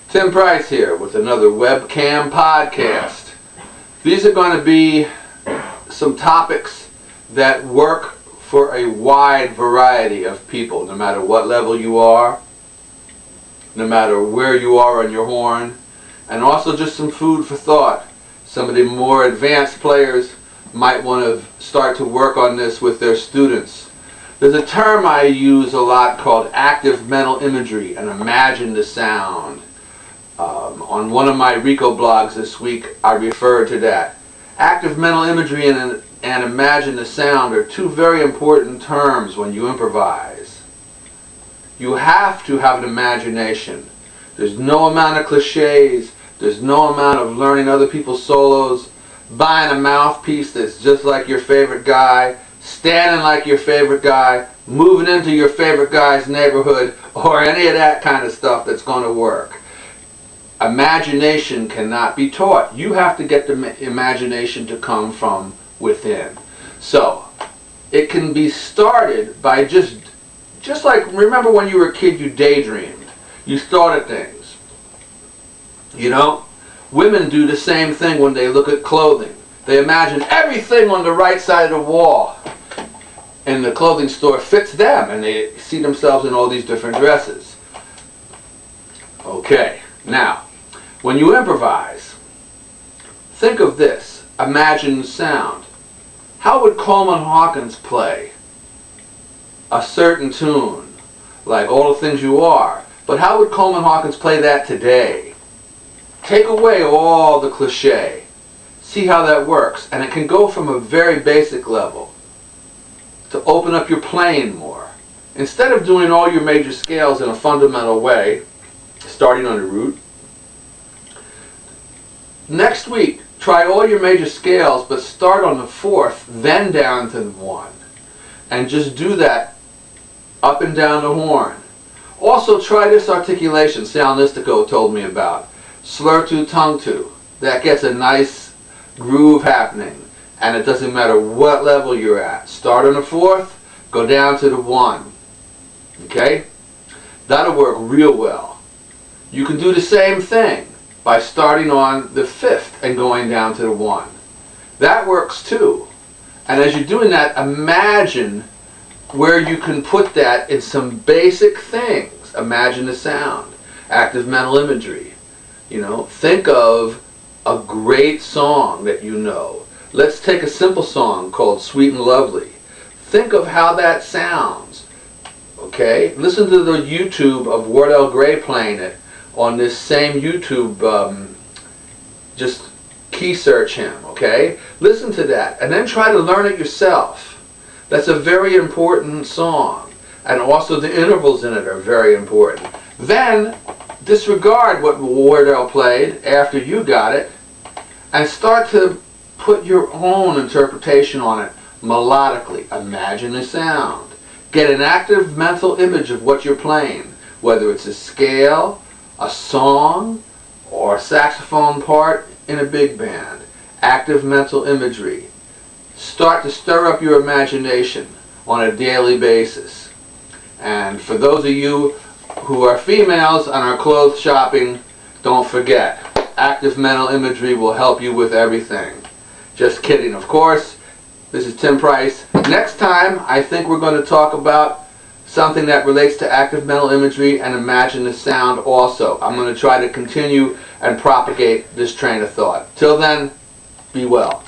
Tim Price here with another webcam podcast. These are going to be some topics that work for a wide variety of people, no matter what level you are, no matter where you are on your horn, and also just some food for thought. Some of the more advanced players might want to start to work on this with their students. There's a term I use a lot called active mental imagery and imagine the sound. On one of my Rico blogs this week, I referred to that. Active mental imagery and imagine the sound are two very important terms when you improvise. You have to have an imagination. There's no amount of cliches. There's no amount of learning other people's solos, buying a mouthpiece that's just like your favorite guy, standing like your favorite guy, moving into your favorite guy's neighborhood, or any of that kind of stuff that's going to work. Imagination cannot be taught. You have to get the imagination to come from within. So, it can be started by just like, remember when you were a kid, you daydreamed. You thought of things. You know, women do the same thing when they look at clothing. They imagine everything on the right side of the wall in the clothing store fits them, and they see themselves in all these different dresses. Okay, now, when you improvise, think of this. Imagine sound. How would Coleman Hawkins play a certain tune, like All the Things You Are? But how would Coleman Hawkins play that today? Take away all the cliche. See how that works. And it can go from a very basic level to open up your playing more. Instead of doing all your major scales in a fundamental way, starting on the root, next week, try all your major scales, but start on the fourth, then down to the one. And just do that up and down the horn. Also try this articulation Soundistico told me about. Slur to, tongue to. That gets a nice groove happening. And it doesn't matter what level you're at. Start on the fourth, go down to the one. Okay? That'll work real well. You can do the same thing by starting on the fifth and going down to the one. That works too. And as you're doing that, imagine where you can put that in some basic things. Imagine the sound. Active mental imagery. You know, think of a great song that you know. Let's take a simple song called Sweet and Lovely. Think of how that sounds. Okay? Listen to the YouTube of Wardell Gray playing it on this same YouTube. Just key search him, okay? Listen to that and then try to learn it yourself. That's a very important song. And also the intervals in it are very important. Then disregard what Wardell played after you got it and start to put your own interpretation on it melodically. Imagine the sound. Get an active mental image of what you're playing, whether it's a scale, a song, or a saxophone part in a big band. Active mental imagery. Start to stir up your imagination on a daily basis. And for those of you who are females and are clothes shopping, don't forget, active mental imagery will help you with everything. Just kidding, of course. This is Tim Price. Next time, I think we're going to talk about something that relates to active mental imagery and imagine the sound also. I'm going to try to continue and propagate this train of thought. Till then, be well.